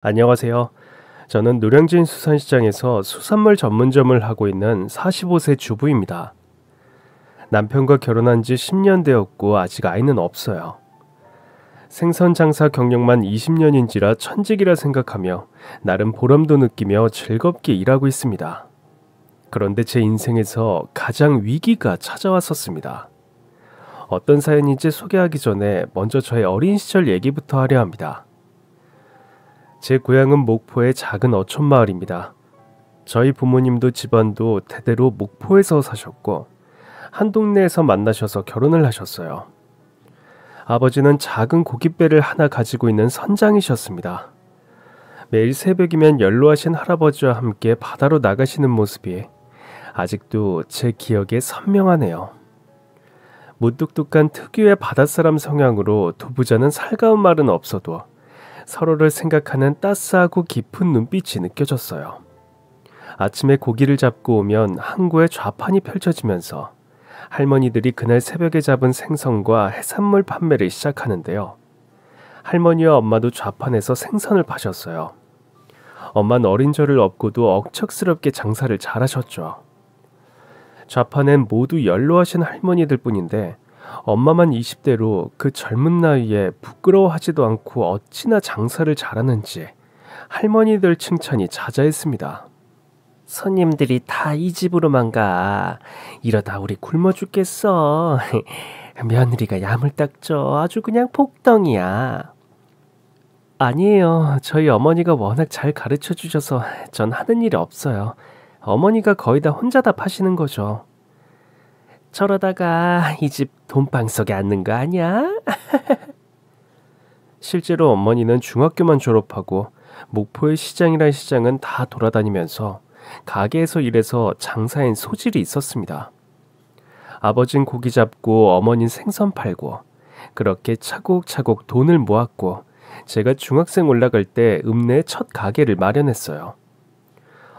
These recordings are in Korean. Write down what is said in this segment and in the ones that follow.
안녕하세요. 저는 노량진 수산시장에서 수산물 전문점을 하고 있는 45세 주부입니다. 남편과 결혼한 지 10년 되었고 아직 아이는 없어요. 생선 장사 경력만 20년인지라 천직이라 생각하며 나름 보람도 느끼며 즐겁게 일하고 있습니다. 그런데 제 인생에서 가장 위기가 찾아왔었습니다. 어떤 사연인지 소개하기 전에 먼저 저의 어린 시절 얘기부터 하려 합니다. 제 고향은 목포의 작은 어촌 마을입니다. 저희 부모님도 집안도 대대로 목포에서 사셨고 한 동네에서 만나셔서 결혼을 하셨어요. 아버지는 작은 고깃배를 하나 가지고 있는 선장이셨습니다. 매일 새벽이면 연로하신 할아버지와 함께 바다로 나가시는 모습이 아직도 제 기억에 선명하네요. 무뚝뚝한 특유의 바닷사람 성향으로 두 부자는 살가운 말은 없어도 서로를 생각하는 따스하고 깊은 눈빛이 느껴졌어요. 아침에 고기를 잡고 오면 항구에 좌판이 펼쳐지면서 할머니들이 그날 새벽에 잡은 생선과 해산물 판매를 시작하는데요. 할머니와 엄마도 좌판에서 생선을 파셨어요. 엄마는 어린 저를 업고도 억척스럽게 장사를 잘하셨죠. 좌판엔 모두 연로하신 할머니들 뿐인데 엄마만 20대로 그 젊은 나이에 부끄러워하지도 않고 어찌나 장사를 잘하는지 할머니들 칭찬이 자자했습니다. 손님들이 다 이 집으로만 가. 이러다 우리 굶어 죽겠어. 며느리가 야물딱져. 아주 그냥 폭덩이야. 아니에요. 저희 어머니가 워낙 잘 가르쳐 주셔서 전 하는 일이 없어요. 어머니가 거의 다 혼자 다 파시는 거죠. 저러다가 이 집 돈방석에 앉는 거 아니야? 실제로 어머니는 중학교만 졸업하고 목포의 시장이란 시장은 다 돌아다니면서 가게에서 일해서 장사엔 소질이 있었습니다. 아버진 고기 잡고 어머닌 생선 팔고 그렇게 차곡차곡 돈을 모았고 제가 중학생 올라갈 때 읍내에 첫 가게를 마련했어요.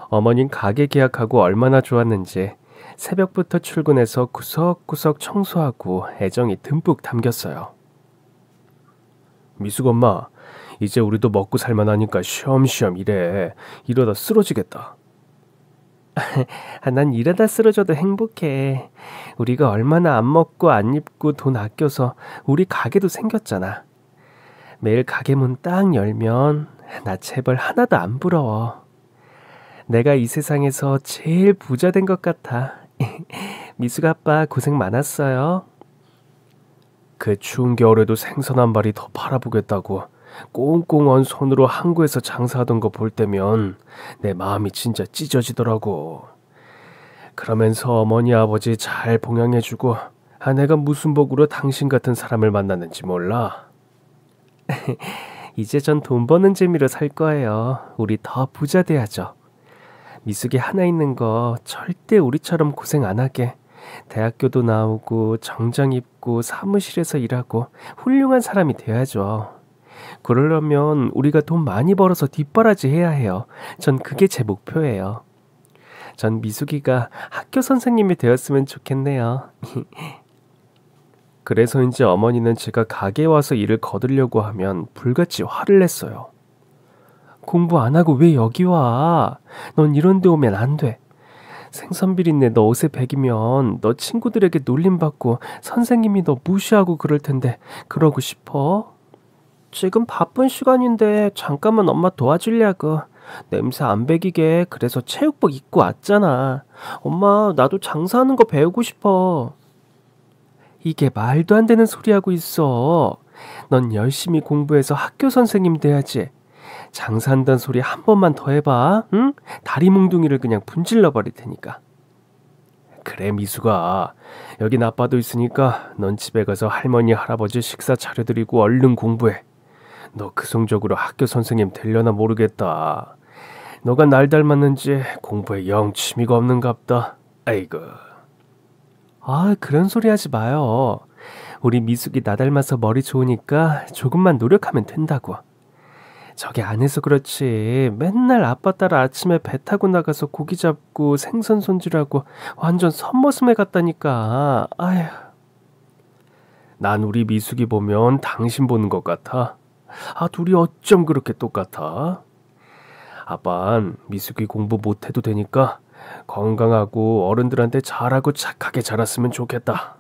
어머닌 가게 계약하고 얼마나 좋았는지 새벽부터 출근해서 구석구석 청소하고 애정이 듬뿍 담겼어요. 미숙 엄마, 이제 우리도 먹고 살만하니까 쉬엄쉬엄 일해. 이러다 쓰러지겠다. 난 이러다 쓰러져도 행복해. 우리가 얼마나 안 먹고 안 입고 돈 아껴서 우리 가게도 생겼잖아. 매일 가게 문 딱 열면 나 재벌 하나도 안 부러워. 내가 이 세상에서 제일 부자 된 것 같아. 미숙 아빠 고생 많았어요. 그 추운 겨울에도 생선 한 마리 더 팔아보겠다고 꽁꽁 언 손으로 항구에서 장사하던 거 볼 때면 내 마음이 진짜 찢어지더라고. 그러면서 어머니 아버지 잘 봉양해주고 내가 무슨 복으로 당신 같은 사람을 만났는지 몰라. 이제 전 돈 버는 재미로 살 거예요. 우리 더 부자 돼야죠. 미숙이 하나 있는 거 절대 우리처럼 고생 안 하게 대학교도 나오고 정장 입고 사무실에서 일하고 훌륭한 사람이 돼야죠. 그러려면 우리가 돈 많이 벌어서 뒷바라지 해야 해요. 전 그게 제 목표예요. 전 미숙이가 학교 선생님이 되었으면 좋겠네요. 그래서인지 어머니는 제가 가게에 와서 일을 거두려고 하면 불같이 화를 냈어요. 공부 안 하고 왜 여기 와? 넌 이런 데 오면 안 돼. 생선 비린내 너 옷에 배기면 너 친구들에게 놀림받고 선생님이 너 무시하고 그럴 텐데 그러고 싶어? 지금 바쁜 시간인데 잠깐만 엄마 도와주려고. 냄새 안 배기게 그래서 체육복 입고 왔잖아. 엄마 나도 장사하는 거 배우고 싶어. 이게 말도 안 되는 소리 하고 있어. 넌 열심히 공부해서 학교 선생님 돼야지. 장사한다는 소리 한 번만 더 해봐. 응? 다리 몽둥이를 그냥 분질러 버릴 테니까. 그래 미숙아. 여긴 아빠도 있으니까 넌 집에 가서 할머니 할아버지 식사 차려드리고 얼른 공부해. 너 그 성적으로 학교 선생님 되려나 모르겠다. 너가 날 닮았는지 공부에 영 취미가 없는갑다. 아이고. 그런 소리 하지 마요. 우리 미숙이 나 닮아서 머리 좋으니까 조금만 노력하면 된다고. 저게 안 해서 그렇지 맨날 아빠 따라 아침에 배 타고 나가서 고기 잡고 생선 손질하고 완전 선머슴에 갔다니까. 아휴. 난 우리 미숙이 보면 당신 보는 것 같아. 둘이 어쩜 그렇게 똑같아? 아빤 미숙이 공부 못해도 되니까 건강하고 어른들한테 잘하고 착하게 자랐으면 좋겠다.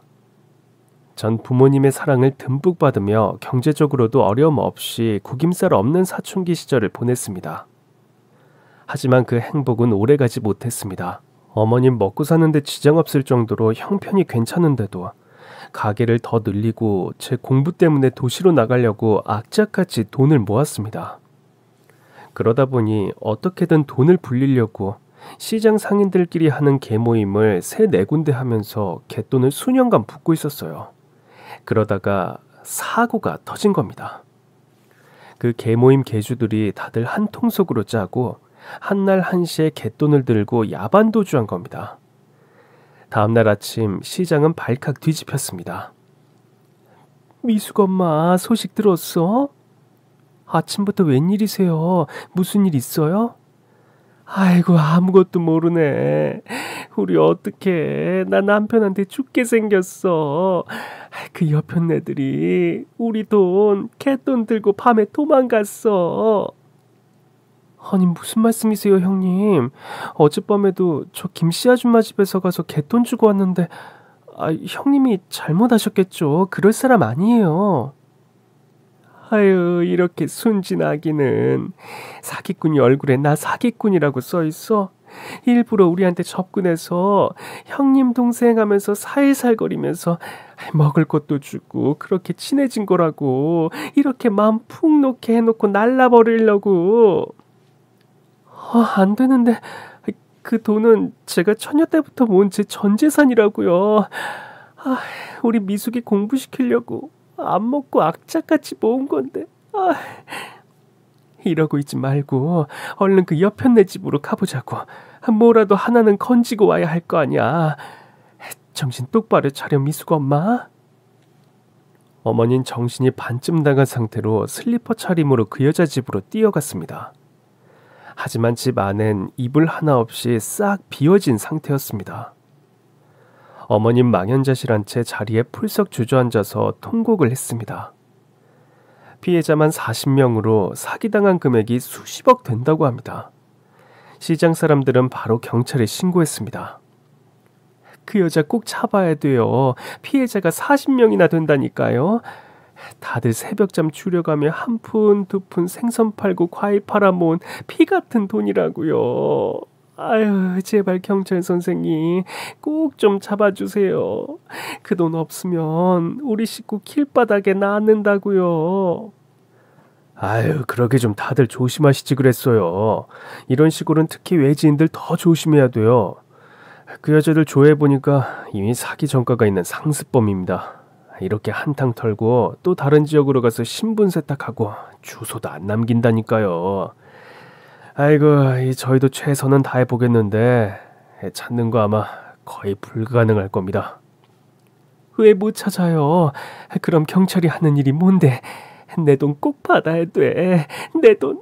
전 부모님의 사랑을 듬뿍 받으며 경제적으로도 어려움 없이 구김살 없는 사춘기 시절을 보냈습니다. 하지만 그 행복은 오래가지 못했습니다. 어머님 먹고 사는데 지장 없을 정도로 형편이 괜찮은데도 가게를 더 늘리고 제 공부 때문에 도시로 나가려고 악착같이 돈을 모았습니다. 그러다 보니 어떻게든 돈을 불리려고 시장 상인들끼리 하는 개모임을 3-4군데 하면서 갯돈을 수년간 붓고 있었어요. 그러다가 사고가 터진 겁니다. 그 개모임 개주들이 다들 한 통속으로 짜고 한날 한시에 갯돈을 들고 야반도주한 겁니다. 다음날 아침 시장은 발칵 뒤집혔습니다. 미숙 엄마 소식 들었어? 아침부터 웬일이세요? 무슨 일 있어요? 아이고 아무것도 모르네. 우리 어떡해. 나 남편한테 죽게 생겼어. 그 옆편 애들이 우리 돈 갯돈 들고 밤에 도망갔어. 아니 무슨 말씀이세요 형님? 어젯밤에도 저 김씨 아줌마 집에서 가서 갯돈 주고 왔는데 형님이 잘못하셨겠죠. 그럴 사람 아니에요. 아유 이렇게 순진하기는. 사기꾼이 얼굴에 나 사기꾼이라고 써있어? 일부러 우리한테 접근해서 형님 동생 하면서 살살거리면서 먹을 것도 주고 그렇게 친해진 거라고. 이렇게 마음 푹 놓게 해놓고 날라버리려고. 안 되는데 그 돈은 제가 처녀 때부터 모은 제 전 재산이라고요. 우리 미숙이 공부시키려고 안 먹고 악착같이 모은 건데. 이러고 있지 말고 얼른 그 옆편네 집으로 가보자고. 뭐라도 하나는 건지고 와야 할 거 아니야. 정신 똑바로 차려 미숙 엄마. 어머니는 정신이 반쯤 나간 상태로 슬리퍼 차림으로 그 여자 집으로 뛰어갔습니다. 하지만 집 안엔 이불 하나 없이 싹 비워진 상태였습니다. 어머님 망연자실한 채 자리에 풀썩 주저앉아서 통곡을 했습니다. 피해자만 40명으로 사기당한 금액이 수십억 된다고 합니다. 시장 사람들은 바로 경찰에 신고했습니다. 그 여자 꼭 잡아야 돼요. 피해자가 40명이나 된다니까요. 다들 새벽잠 줄여가며 한 푼, 2푼 생선 팔고 과일 팔아 모은 피 같은 돈이라고요. 아유, 제발 경찰 선생님 꼭 좀 잡아주세요. 그 돈 없으면 우리 식구 길바닥에 놔는다고요. 아유, 그러게 좀 다들 조심하시지 그랬어요. 이런 시골은 특히 외지인들 더 조심해야 돼요. 그 여자들 조회해보니까 이미 사기 전과가 있는 상습범입니다. 이렇게 한탕 털고 또 다른 지역으로 가서 신분 세탁하고 주소도 안 남긴다니까요. 아이고, 저희도 최선은 다해보겠는데 찾는 거 아마 거의 불가능할 겁니다. 왜 못 찾아요? 그럼 경찰이 하는 일이 뭔데? 내 돈 꼭 받아야 돼. 내 돈.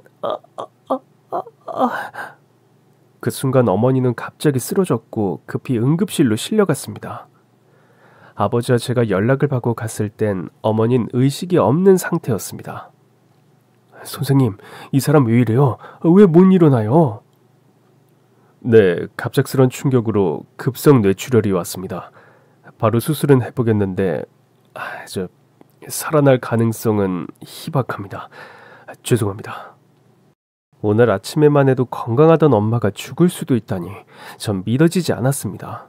그 순간 어머니는 갑자기 쓰러졌고 급히 응급실로 실려갔습니다. 아버지와 제가 연락을 받고 갔을 땐 어머니는 의식이 없는 상태였습니다. 선생님, 이 사람 왜 이래요? 왜 못 일어나요? 네, 갑작스런 충격으로 급성 뇌출혈이 왔습니다. 바로 수술은 해보겠는데 살아날 가능성은 희박합니다. 죄송합니다. 오늘 아침에만 해도 건강하던 엄마가 죽을 수도 있다니 전 믿어지지 않았습니다.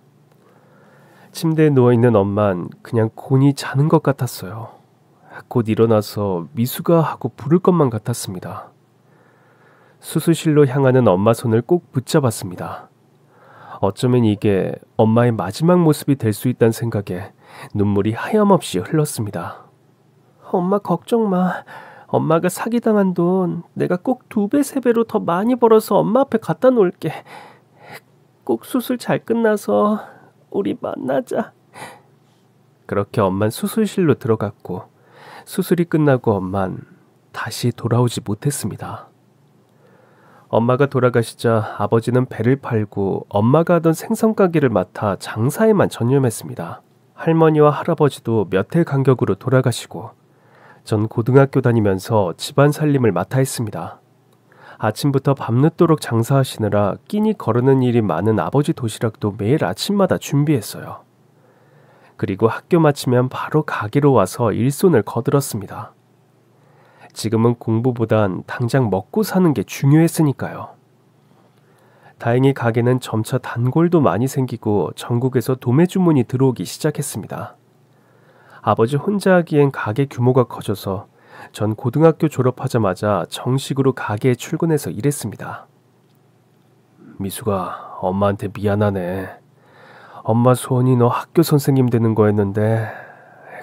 침대에 누워있는 엄만 그냥 곤히 자는 것 같았어요. 곧 일어나서 미숙아 하고 부를 것만 같았습니다. 수술실로 향하는 엄마 손을 꼭 붙잡았습니다. 어쩌면 이게 엄마의 마지막 모습이 될 수 있다는 생각에 눈물이 하염없이 흘렀습니다. 엄마 걱정 마. 엄마가 사기당한 돈 내가 꼭 2배, 3배로 더 많이 벌어서 엄마 앞에 갖다 놓을게. 꼭 수술 잘 끝나서 우리 만나자. 그렇게 엄만 수술실로 들어갔고 수술이 끝나고 엄만 다시 돌아오지 못했습니다. 엄마가 돌아가시자 아버지는 배를 팔고 엄마가 하던 생선 가게를 맡아 장사에만 전념했습니다. 할머니와 할아버지도 몇 해 간격으로 돌아가시고 전 고등학교 다니면서 집안 살림을 맡아 했습니다. 아침부터 밤늦도록 장사하시느라 끼니 거르는 일이 많은 아버지 도시락도 매일 아침마다 준비했어요. 그리고 학교 마치면 바로 가게로 와서 일손을 거들었습니다. 지금은 공부보단 당장 먹고 사는 게 중요했으니까요. 다행히 가게는 점차 단골도 많이 생기고 전국에서 도매 주문이 들어오기 시작했습니다. 아버지 혼자 하기엔 가게 규모가 커져서 전 고등학교 졸업하자마자 정식으로 가게에 출근해서 일했습니다. 미수가 엄마한테 미안하네. 엄마 소원이 너 학교 선생님 되는 거였는데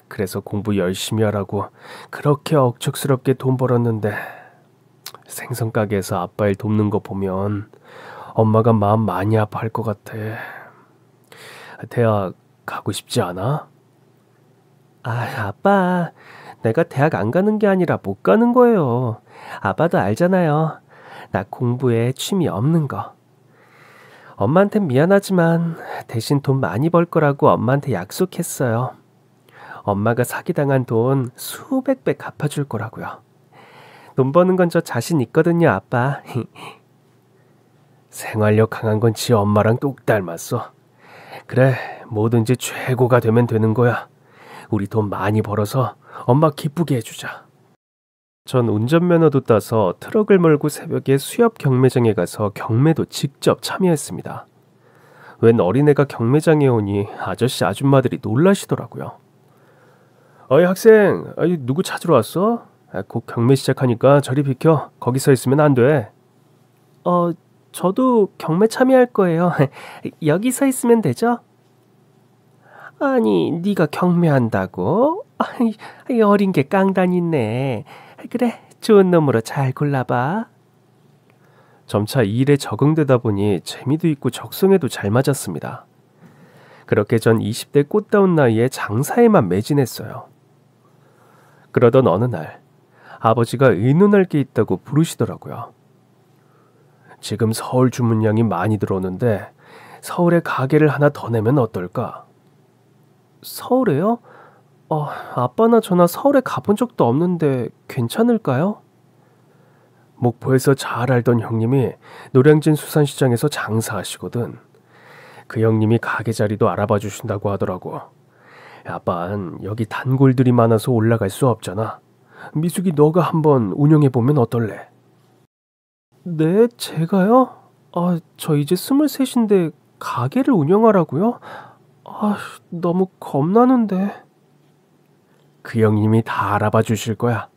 그래서 공부 열심히 하라고 그렇게 억척스럽게 돈 벌었는데 생선 가게에서 아빠 일 돕는 거 보면 엄마가 마음 많이 아파할 것 같아. 대학 가고 싶지 않아? 아빠, 내가 대학 안 가는 게 아니라 못 가는 거예요. 아빠도 알잖아요. 나 공부에 취미 없는 거. 엄마한텐 미안하지만 대신 돈 많이 벌 거라고 엄마한테 약속했어요. 엄마가 사기당한 돈 수백 배 갚아줄 거라고요. 돈 버는 건 저 자신 있거든요, 아빠. 생활력 강한 건 지 엄마랑 똑 닮았어. 그래, 뭐든지 최고가 되면 되는 거야. 우리 돈 많이 벌어서 엄마 기쁘게 해주자. 전 운전면허도 따서 트럭을 몰고 새벽에 수협 경매장에 가서 경매도 직접 참여했습니다. 웬 어린애가 경매장에 오니 아저씨 아줌마들이 놀라시더라고요. 어이 학생, 누구 찾으러 왔어? 곧 경매 시작하니까 저리 비켜. 거기 서 있으면 안 돼. 저도 경매 참여할 거예요. 여기 서 있으면 되죠? 아니, 네가 경매한다고? 어린 게 깡단 있네. 그래, 좋은 놈으로 잘 골라봐. 점차 이 일에 적응되다 보니 재미도 있고 적성에도 잘 맞았습니다. 그렇게 전 20대 꽃다운 나이에 장사에만 매진했어요. 그러던 어느 날 아버지가 의논할 게 있다고 부르시더라고요. 지금 서울 주문량이 많이 들어오는데 서울에 가게를 하나 더 내면 어떨까? 서울에요? 아빠나 저나 서울에 가본 적도 없는데 괜찮을까요? 목포에서 잘 알던 형님이 노량진 수산시장에서 장사하시거든. 그 형님이 가게 자리도 알아봐 주신다고 하더라고. 아빤 여기 단골들이 많아서 올라갈 수 없잖아. 미숙이 너가 한번 운영해보면 어떨래? 네, 제가요? 저 이제 23인데 가게를 운영하라고요? 너무 겁나는데. 그 형님이 다 알아봐 주실 거야.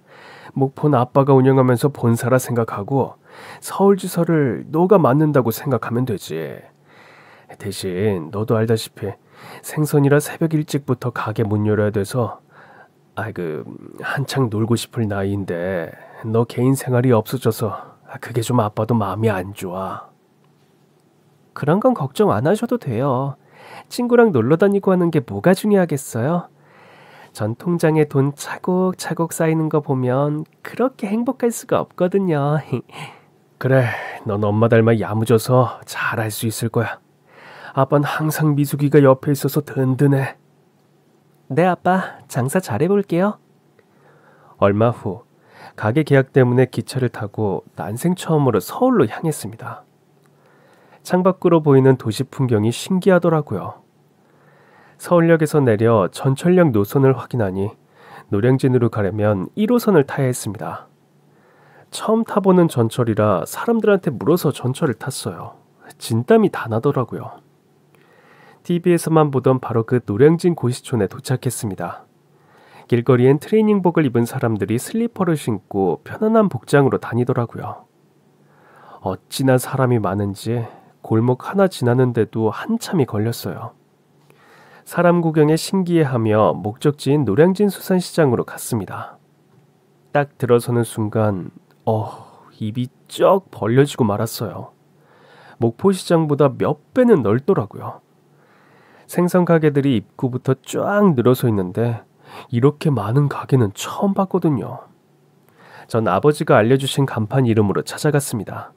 목포는 아빠가 운영하면서 본사라 생각하고 서울 지서를 너가 맡는다고 생각하면 되지. 대신 너도 알다시피 생선이라 새벽 일찍부터 가게 문 열어야 돼서 한창 놀고 싶을 나이인데 너 개인 생활이 없어져서 그게 좀 아빠도 마음이 안 좋아. 그런 건 걱정 안 하셔도 돼요. 친구랑 놀러 다니고 하는 게 뭐가 중요하겠어요? 전 통장에 돈 차곡차곡 쌓이는 거 보면 그렇게 행복할 수가 없거든요. 그래, 넌 엄마 닮아 야무져서 잘할 수 있을 거야. 아빠는 항상 미숙이가 옆에 있어서 든든해. 네, 아빠. 장사 잘해볼게요. 얼마 후 가게 계약 때문에 기차를 타고 난생 처음으로 서울로 향했습니다. 창밖으로 보이는 도시 풍경이 신기하더라고요. 서울역에서 내려 전철역 노선을 확인하니 노량진으로 가려면 1호선을 타야 했습니다. 처음 타보는 전철이라 사람들한테 물어서 전철을 탔어요. 진땀이 다 나더라고요. TV에서만 보던 바로 그 노량진 고시촌에 도착했습니다. 길거리엔 트레이닝복을 입은 사람들이 슬리퍼를 신고 편안한 복장으로 다니더라고요. 어찌나 사람이 많은지 골목 하나 지나는데도 한참이 걸렸어요. 사람 구경에 신기해하며 목적지인 노량진 수산시장으로 갔습니다. 딱 들어서는 순간 입이 쩍 벌려지고 말았어요. 목포시장보다 몇 배는 넓더라고요. 생선 가게들이 입구부터 쫙 늘어서 있는데 이렇게 많은 가게는 처음 봤거든요. 전 아버지가 알려주신 간판 이름으로 찾아갔습니다.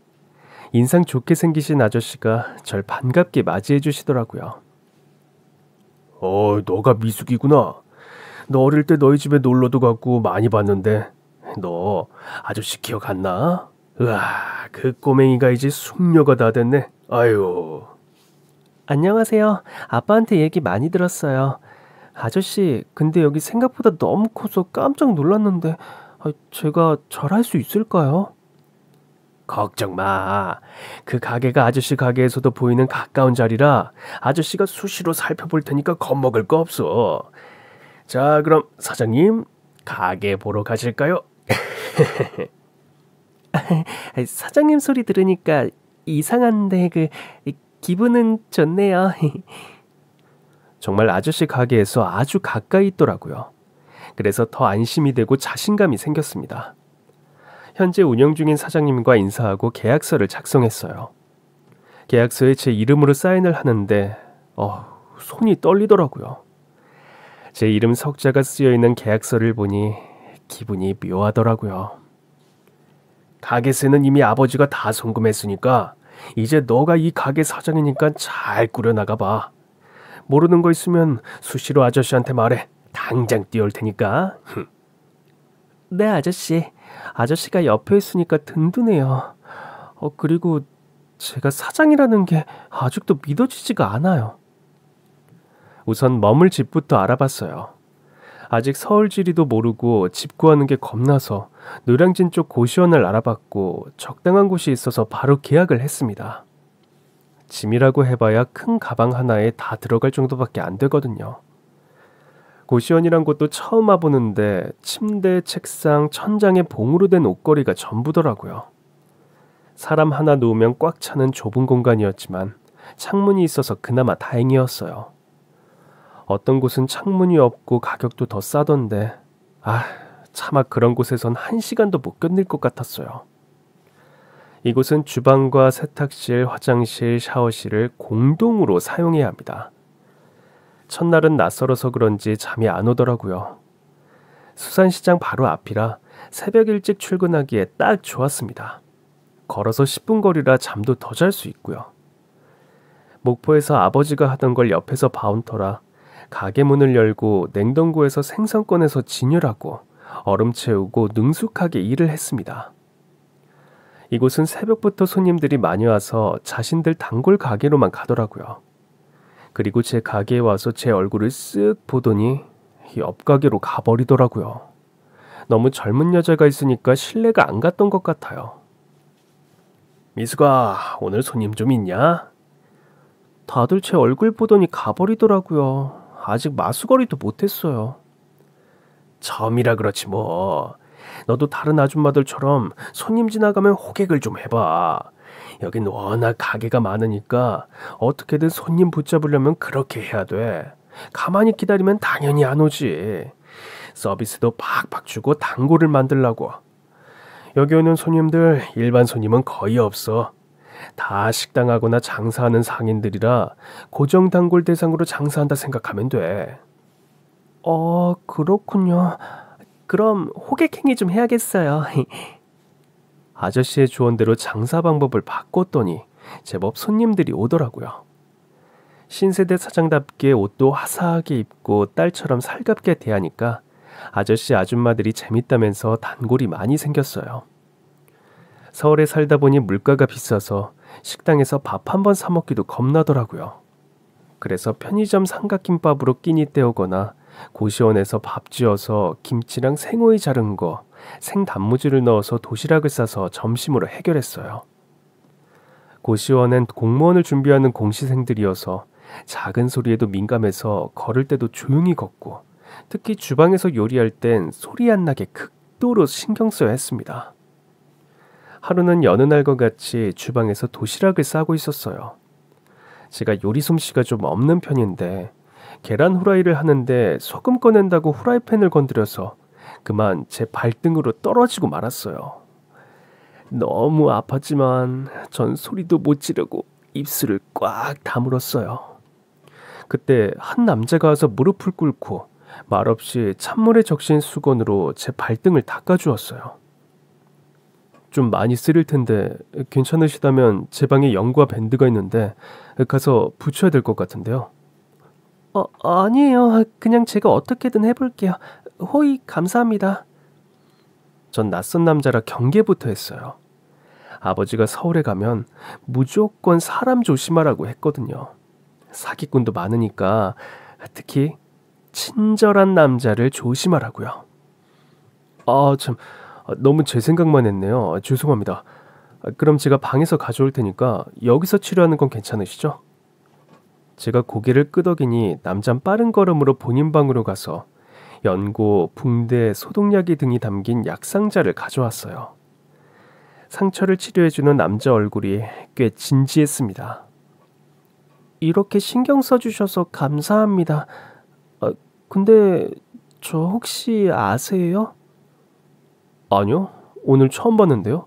인상 좋게 생기신 아저씨가 절 반갑게 맞이해 주시더라고요. 너가 미숙이구나. 너 어릴 때 너희 집에 놀러도 갔고 많이 봤는데 너 아저씨 기억 안 나? 으아, 그 꼬맹이가 이제 숙녀가 다 됐네. 아유. 안녕하세요. 아빠한테 얘기 많이 들었어요. 아저씨, 근데 여기 생각보다 너무 커서 깜짝 놀랐는데 제가 잘할 수 있을까요? 걱정 마. 그 가게가 아저씨 가게에서도 보이는 가까운 자리라 아저씨가 수시로 살펴볼 테니까 겁먹을 거 없어. 자, 그럼 사장님, 가게 보러 가실까요? 사장님 소리 들으니까 이상한데 기분은 좋네요. 정말 아저씨 가게에서 아주 가까이 있더라고요. 그래서 더 안심이 되고 자신감이 생겼습니다. 현재 운영 중인 사장님과 인사하고 계약서를 작성했어요. 계약서에 제 이름으로 사인을 하는데 손이 떨리더라고요. 제 이름 석자가 쓰여있는 계약서를 보니 기분이 묘하더라고요. 가게세는 이미 아버지가 다 송금했으니까 이제 너가 이 가게 사장이니까 잘 꾸려나가 봐. 모르는 거 있으면 수시로 아저씨한테 말해. 당장 뛰어올 테니까. 네, 아저씨. 아저씨가 옆에 있으니까 든든해요. 그리고 제가 사장이라는 게 아직도 믿어지지가 않아요. 우선 머물 집부터 알아봤어요. 아직 서울 지리도 모르고 집 구하는 게 겁나서 노량진 쪽 고시원을 알아봤고 적당한 곳이 있어서 바로 계약을 했습니다. 짐이라고 해봐야 큰 가방 하나에 다 들어갈 정도밖에 안 되거든요. 고시원이란 곳도 처음 와보는데 침대, 책상, 천장에 봉으로 된 옷걸이가 전부더라고요. 사람 하나 누우면 꽉 차는 좁은 공간이었지만 창문이 있어서 그나마 다행이었어요. 어떤 곳은 창문이 없고 가격도 더 싸던데 차마 그런 곳에선 1시간도 못 견딜 것 같았어요. 이곳은 주방과 세탁실, 화장실, 샤워실을 공동으로 사용해야 합니다. 첫날은 낯설어서 그런지 잠이 안 오더라고요. 수산시장 바로 앞이라 새벽 일찍 출근하기에 딱 좋았습니다. 걸어서 10분 거리라 잠도 더 잘 수 있고요. 목포에서 아버지가 하던 걸 옆에서 봐온 터라 가게 문을 열고 냉동고에서 생선 꺼내서 진열하고 얼음 채우고 능숙하게 일을 했습니다. 이곳은 새벽부터 손님들이 많이 와서 자신들 단골 가게로만 가더라고요. 그리고 제 가게에 와서 제 얼굴을 쓱 보더니 옆 가게로 가버리더라고요. 너무 젊은 여자가 있으니까 신뢰가 안 갔던 것 같아요. 미숙아, 오늘 손님 좀 있냐? 다들 제 얼굴 보더니 가버리더라고요. 아직 마수거리도 못했어요. 처음이라 그렇지 뭐. 너도 다른 아줌마들처럼 손님 지나가면 호객을 좀 해봐. 여긴 워낙 가게가 많으니까 어떻게든 손님 붙잡으려면 그렇게 해야 돼. 가만히 기다리면 당연히 안 오지. 서비스도 팍팍 주고 단골을 만들라고. 여기 오는 손님들 일반 손님은 거의 없어. 다 식당하거나 장사하는 상인들이라 고정 단골 대상으로 장사한다 생각하면 돼. 그렇군요. 그럼 호객행위 좀 해야겠어요. 아저씨의 조언대로 장사 방법을 바꿨더니 제법 손님들이 오더라고요. 신세대 사장답게 옷도 화사하게 입고 딸처럼 살갑게 대하니까 아저씨 아줌마들이 재밌다면서 단골이 많이 생겼어요. 서울에 살다 보니 물가가 비싸서 식당에서 밥 한 번 사 먹기도 겁나더라고요. 그래서 편의점 삼각김밥으로 끼니 때우거나 고시원에서 밥 지어서 김치랑 생오이 자른 거, 생단무지를 넣어서 도시락을 싸서 점심으로 해결했어요. 고시원엔 공무원을 준비하는 공시생들이어서 작은 소리에도 민감해서 걸을 때도 조용히 걷고 특히 주방에서 요리할 땐 소리 안 나게 극도로 신경 써야 했습니다. 하루는 여느 날과 같이 주방에서 도시락을 싸고 있었어요. 제가 요리 솜씨가 좀 없는 편인데 계란 후라이를 하는데 소금 꺼낸다고 후라이팬을 건드려서 그만 제 발등으로 떨어지고 말았어요. 너무 아팠지만 전 소리도 못 지르고 입술을 꽉 다물었어요. 그때 한 남자가 와서 무릎을 꿇고 말없이 찬물에 적신 수건으로 제 발등을 닦아주었어요. 좀 많이 쓰릴 텐데 괜찮으시다면 제 방에 연과 밴드가 있는데 가서 붙여야 될 것 같은데요. 아니에요. 그냥 제가 어떻게든 해볼게요. 호의 감사합니다. 전 낯선 남자라 경계부터 했어요. 아버지가 서울에 가면 무조건 사람 조심하라고 했거든요. 사기꾼도 많으니까 특히 친절한 남자를 조심하라고요. 참, 너무 제 생각만 했네요. 죄송합니다. 그럼 제가 방에서 가져올 테니까 여기서 치료하는 건 괜찮으시죠? 제가 고개를 끄덕이니 남잔 빠른 걸음으로 본인 방으로 가서 연고, 붕대, 소독약이 등이 담긴 약상자를 가져왔어요. 상처를 치료해주는 남자 얼굴이 꽤 진지했습니다. 이렇게 신경 써주셔서 감사합니다. 근데 저 혹시 아세요? 아니요, 오늘 처음 봤는데요.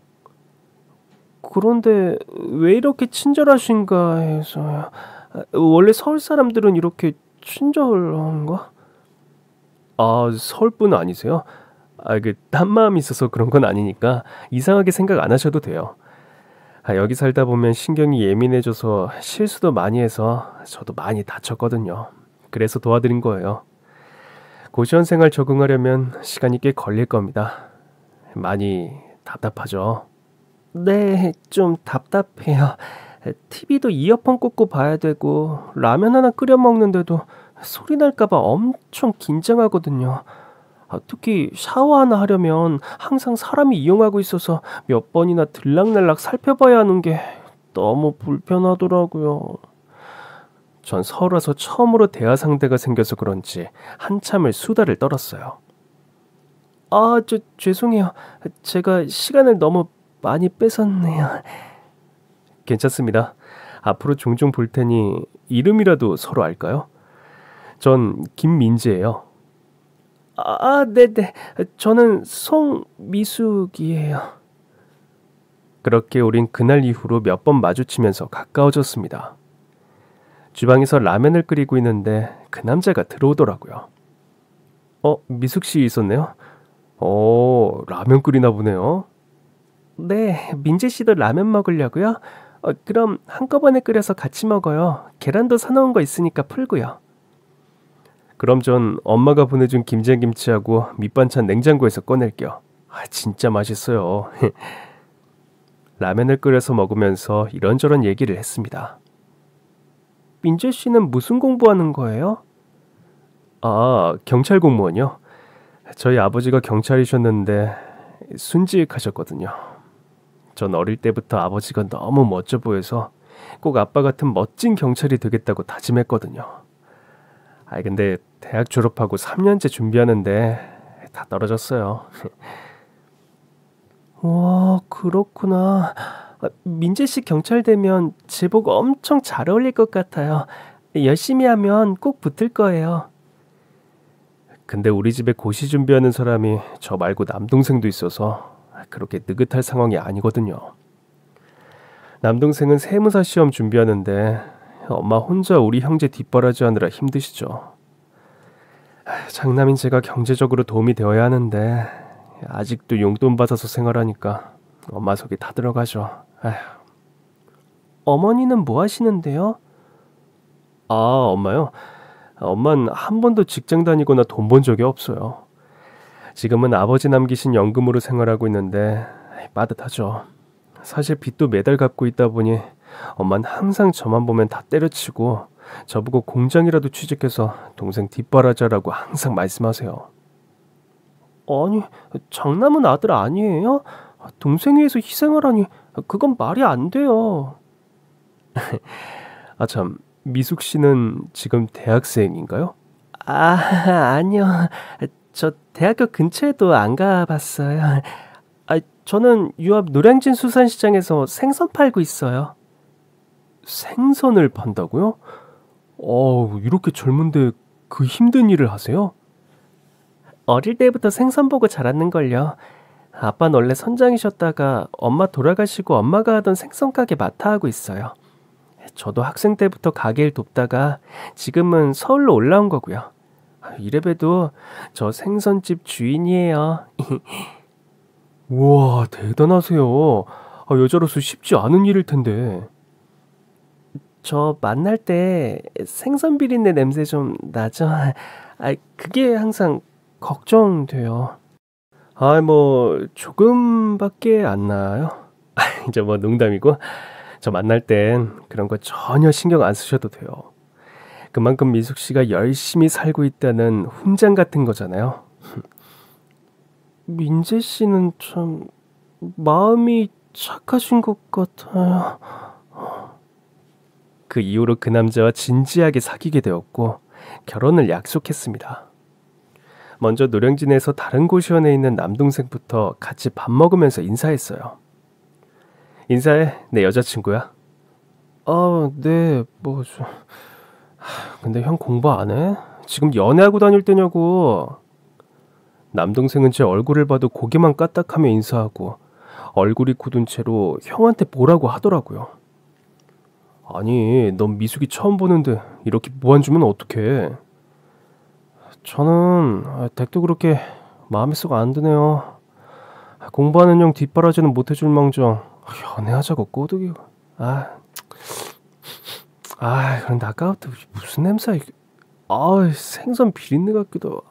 그런데 왜 이렇게 친절하신가 해서요. 원래 서울 사람들은 이렇게 친절한가? 서울 분 아니세요? 딴 마음이 있어서 그런 건 아니니까 이상하게 생각 안 하셔도 돼요. 여기 살다 보면 신경이 예민해져서 실수도 많이 해서 저도 많이 다쳤거든요. 그래서 도와드린 거예요. 고시원 생활 적응하려면 시간이 꽤 걸릴 겁니다. 많이 답답하죠? 네, 좀 답답해요. TV도 이어폰 꽂고 봐야 되고 라면 하나 끓여 먹는데도 소리 날까봐 엄청 긴장하거든요. 특히 샤워 하나 하려면 항상 사람이 이용하고 있어서 몇 번이나 들락날락 살펴봐야 하는 게 너무 불편하더라고요. 전 서울 와서 처음으로 대화 상대가 생겨서 그런지 한참을 수다를 떨었어요. 죄송해요. 제가 시간을 너무 많이 뺏었네요. 괜찮습니다. 앞으로 종종 볼 테니 이름이라도 서로 알까요? 전 김민지예요. 네네. 저는 송미숙이에요. 그렇게 우린 그날 이후로 몇 번 마주치면서 가까워졌습니다. 주방에서 라면을 끓이고 있는데 그 남자가 들어오더라고요. 미숙 씨 있었네요. 라면 끓이나 보네요. 네, 민재 씨도 라면 먹으려고요? 그럼 한꺼번에 끓여서 같이 먹어요. 계란도 사놓은 거 있으니까 풀고요. 그럼 전 엄마가 보내준 김장김치하고 밑반찬 냉장고에서 꺼낼게요. 진짜 맛있어요. 라면을 끓여서 먹으면서 이런저런 얘기를 했습니다. 민재 씨는 무슨 공부하는 거예요? 경찰 공무원이요. 저희 아버지가 경찰이셨는데 순직하셨거든요. 전 어릴 때부터 아버지가 너무 멋져 보여서 꼭 아빠 같은 멋진 경찰이 되겠다고 다짐했거든요. 근데 대학 졸업하고 3년째 준비하는데 다 떨어졌어요. 와, 그렇구나. 민재 씨 경찰 되면 제복 엄청 잘 어울릴 것 같아요. 열심히 하면 꼭 붙을 거예요. 근데 우리 집에 고시 준비하는 사람이 저 말고 남동생도 있어서 그렇게 느긋할 상황이 아니거든요. 남동생은 세무사 시험 준비하는데 엄마 혼자 우리 형제 뒷바라지 하느라 힘드시죠. 장남인 제가 경제적으로 도움이 되어야 하는데 아직도 용돈 받아서 생활하니까 엄마 속이 다 들어가죠. 어머니는 뭐 하시는데요? 엄마요? 엄마는 한 번도 직장 다니거나 돈 번 적이 없어요. 지금은 아버지 남기신 연금으로 생활하고 있는데 빠듯하죠. 사실 빚도 매달 갚고 있다 보니 엄마는 항상 저만 보면 다 때려치고 저보고 공장이라도 취직해서 동생 뒷바라지하라고 항상 말씀하세요. 아니, 장남은 아들 아니에요? 동생 위해서 희생을 하니 그건 말이 안 돼요. 참, 미숙 씨는 지금 대학생인가요? 아니요. 저 대학교 근처에도 안 가봤어요. 저는 유압 노량진 수산시장에서 생선 팔고 있어요. 생선을 판다고요? 이렇게 젊은데 그 힘든 일을 하세요? 어릴 때부터 생선 보고 자랐는걸요. 아빠는 원래 선장이셨다가 엄마 돌아가시고 엄마가 하던 생선 가게 맡아하고 있어요. 저도 학생 때부터 가게를 돕다가 지금은 서울로 올라온 거고요. 이래봬도 저 생선집 주인이에요. 우와, 대단하세요. 여자로서 쉽지 않은 일일 텐데. 저 만날 때 생선 비린내 냄새 좀 나죠? 그게 항상 걱정돼요. 조금밖에 안 나요. 이제 뭐 농담이고 저 만날 땐 그런 거 전혀 신경 안 쓰셔도 돼요. 그만큼 미숙 씨가 열심히 살고 있다는 훈장 같은 거잖아요. 민재 씨는 참 마음이 착하신 것 같아요. 그 이후로 그 남자와 진지하게 사귀게 되었고 결혼을 약속했습니다. 먼저 노량진에서 다른 고시원에 있는 남동생부터 같이 밥 먹으면서 인사했어요. 인사해, 내 여자친구야. 아, 네, 근데 형 공부 안 해? 지금 연애하고 다닐 때냐고. 남동생은 제 얼굴을 봐도 고개만 까딱하며 인사하고 얼굴이 굳은 채로 형한테 뭐라고 하더라고요. 아니, 넌 미숙이 처음 보는데 이렇게 무안 주면 어떡해? 저는 댁도 그렇게 마음에 쏙 안 드네요. 공부하는 형 뒷바라지는 못해줄 망정 연애하자고 꼬드기고. 그런데 아까부터 무슨 냄새야 이게. 생선 비린내 같기도.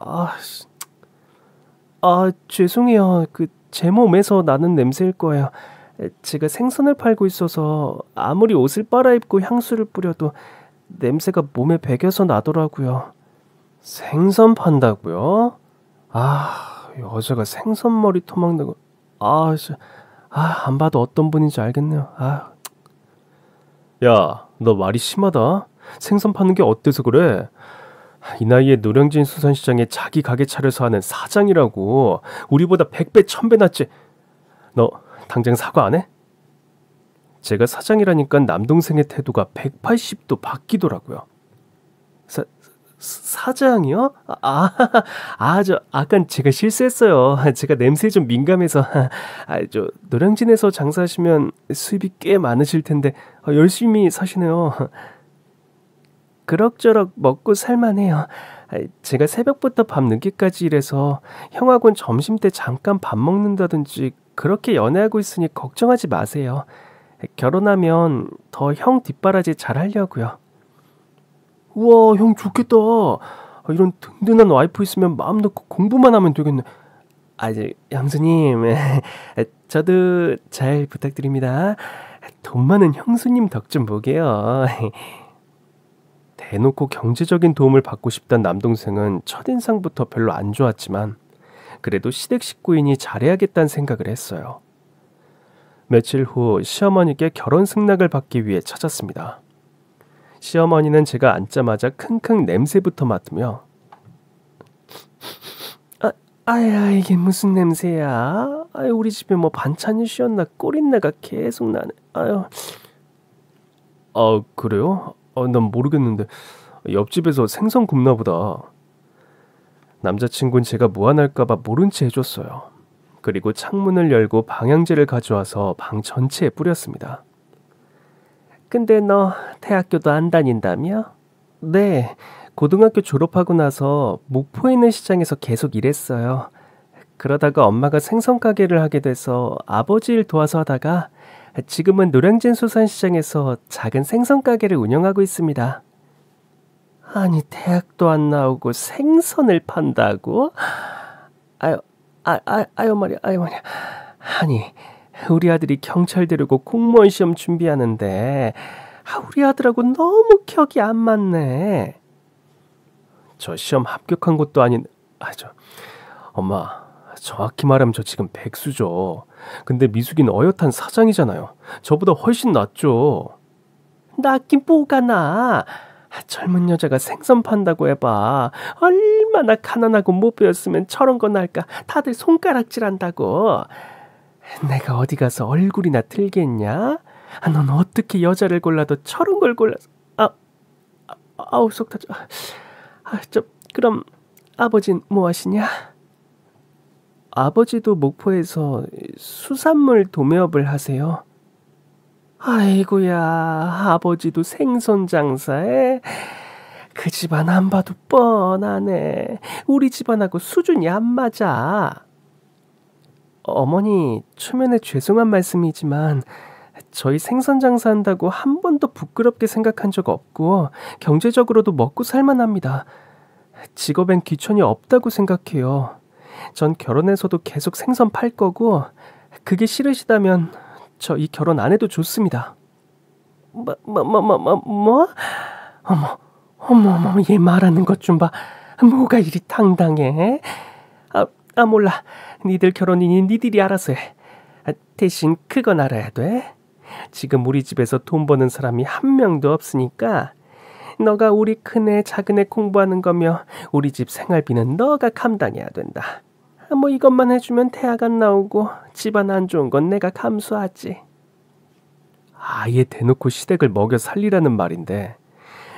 죄송해요. 제 몸에서 나는 냄새일 거예요. 제가 생선을 팔고 있어서 아무리 옷을 빨아입고 향수를 뿌려도 냄새가 몸에 배겨서 나더라고요. 생선 판다고요? 여자가 생선 머리 토막내고. 안 봐도 어떤 분인지 알겠네요. 야, 너 말이 심하다. 생선 파는 게 어때서 그래? 이 나이에 노량진 수산시장에 자기 가게 차려서 하는 사장이라고. 우리보다 100배 1000배 낫지. 너 당장 사과 안 해? 제가 사장이라니까 남동생의 태도가 180도 바뀌더라고요. 사장이요? 아까 제가 실수했어요. 제가 냄새에 좀 민감해서. 노량진에서 장사하시면 수입이 꽤 많으실 텐데 열심히 사시네요. 그럭저럭 먹고 살만해요. 제가 새벽부터 밤 늦게까지 일해서 형하고는 점심때 잠깐 밥 먹는다든지 그렇게 연애하고 있으니 걱정하지 마세요. 결혼하면 더 형 뒷바라지 잘 하려고요. 우와, 형 좋겠다. 이런 든든한 와이프 있으면 마음 놓고 공부만 하면 되겠네. 형수님, 저도 잘 부탁드립니다. 돈 많은 형수님 덕 좀 보게요. 대놓고 경제적인 도움을 받고 싶단 남동생은 첫인상부터 별로 안 좋았지만 그래도 시댁 식구이니 잘해야겠다는 생각을 했어요. 며칠 후 시어머니께 결혼 승낙을 받기 위해 찾았습니다. 시어머니는 제가 앉자마자 킁킁 냄새부터 맡으며 이게 무슨 냄새야? 우리 집에 뭐 반찬이 쉬었나 꼬린내가 계속 나네. 그래요? 난 모르겠는데 옆집에서 생선 굽나 보다. 남자친구는 제가 무안할까봐 모른 채 해줬어요. 그리고 창문을 열고 방향제를 가져와서 방 전체에 뿌렸습니다. 근데 너 대학교도 안 다닌다며? 네, 고등학교 졸업하고 나서 목포에 있는 시장에서 계속 일했어요. 그러다가 엄마가 생선 가게를 하게 돼서 아버지 일 도와서 하다가 지금은 노량진 수산시장에서 작은 생선 가게를 운영하고 있습니다. 아니, 대학도 안 나오고 생선을 판다고? 말이야. 아니, 우리 아들이 경찰 되려고 공무원 시험 준비하는데 우리 아들하고 너무 격이 안 맞네. 저 시험 합격한 것도 아닌. 엄마, 정확히 말하면 저 지금 백수죠. 근데 미숙이는 어엿한 사장이잖아요. 저보다 훨씬 낫죠. 낫긴 뭐가 나. 젊은 여자가 생선 판다고 해봐. 얼마나 가난하고 못 배웠으면 저런 거 날까. 다들 손가락질한다고. 내가 어디 가서 얼굴이나 틀겠냐? 넌 어떻게 여자를 골라도 저런 걸 골라서. 속 터져. 그럼 아버진 뭐 하시냐? 아버지도 목포에서 수산물 도매업을 하세요. 아이고야, 아버지도 생선 장사해? 그 집안 안 봐도 뻔하네. 우리 집안하고 수준이 안 맞아. 어머니, 초면에 죄송한 말씀이지만 저희 생선 장사한다고 한 번도 부끄럽게 생각한 적 없고 경제적으로도 먹고 살만합니다. 직업엔 귀천이 없다고 생각해요. 전 결혼해서도 계속 생선 팔 거고 그게 싫으시다면 저 이 결혼 안 해도 좋습니다. 뭐? 어머, 얘 말하는 것 좀 봐. 뭐가 이리 당당해? 몰라. 니들 결혼이니 니들이 알아서 해. 대신 그건 알아야 돼. 지금 우리 집에서 돈 버는 사람이 한 명도 없으니까 너가 우리 큰애 작은애 공부하는 거며 우리 집 생활비는 너가 감당해야 된다. 뭐 이것만 해주면 대학 안 나오고 집안 안 좋은 건 내가 감수하지. 아예 대놓고 시댁을 먹여 살리라는 말인데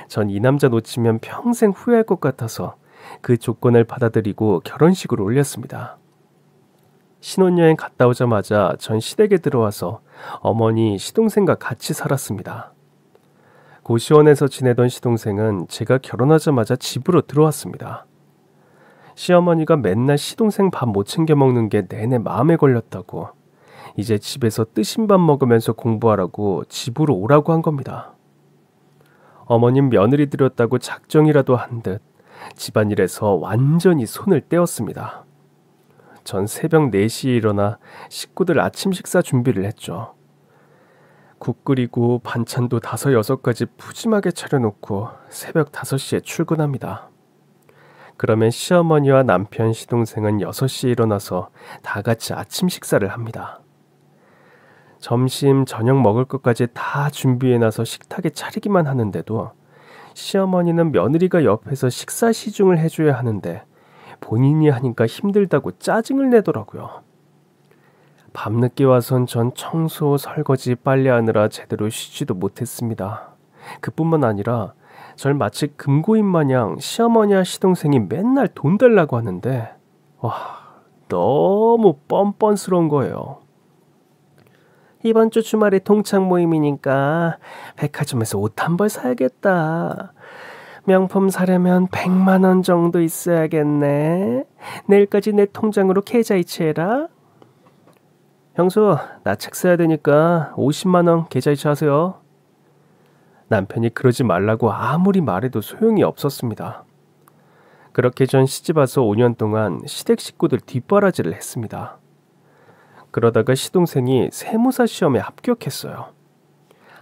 전 이 남자 놓치면 평생 후회할 것 같아서 그 조건을 받아들이고 결혼식을 올렸습니다. 신혼여행 갔다 오자마자 전 시댁에 들어와서 어머니, 시동생과 같이 살았습니다. 고시원에서 지내던 시동생은 제가 결혼하자마자 집으로 들어왔습니다. 시어머니가 맨날 시동생 밥 못 챙겨 먹는 게 내내 마음에 걸렸다고 이제 집에서 뜨신 밥 먹으면서 공부하라고 집으로 오라고 한 겁니다. 어머님 며느리 들였다고 작정이라도 한 듯 집안일에서 완전히 손을 떼었습니다. 전 새벽 4시에 일어나 식구들 아침 식사 준비를 했죠. 국 끓이고 반찬도 5, 6가지 푸짐하게 차려놓고 새벽 5시에 출근합니다. 그러면 시어머니와 남편, 시동생은 6시에 일어나서 다 같이 아침 식사를 합니다. 점심, 저녁 먹을 것까지 다 준비해놔서 식탁에 차리기만 하는데도 시어머니는 며느리가 옆에서 식사 시중을 해줘야 하는데 본인이 하니까 힘들다고 짜증을 내더라고요. 밤늦게 와선 전 청소, 설거지, 빨래하느라 제대로 쉬지도 못했습니다. 그뿐만 아니라 절 마치 금고인 마냥 시어머니와 시동생이 맨날 돈 달라고 하는데 너무 뻔뻔스러운 거예요. 이번 주 주말에 동창 모임이니까 백화점에서 옷 한 벌 사야겠다. 명품 사려면 100만 원 정도 있어야겠네. 내일까지 내 통장으로 계좌 이체해라. 형수, 나 책 사야 되니까 50만 원 계좌 이체하세요. 남편이 그러지 말라고 아무리 말해도 소용이 없었습니다. 그렇게 전 시집와서 5년 동안 시댁 식구들 뒷바라지를 했습니다. 그러다가 시동생이 세무사 시험에 합격했어요.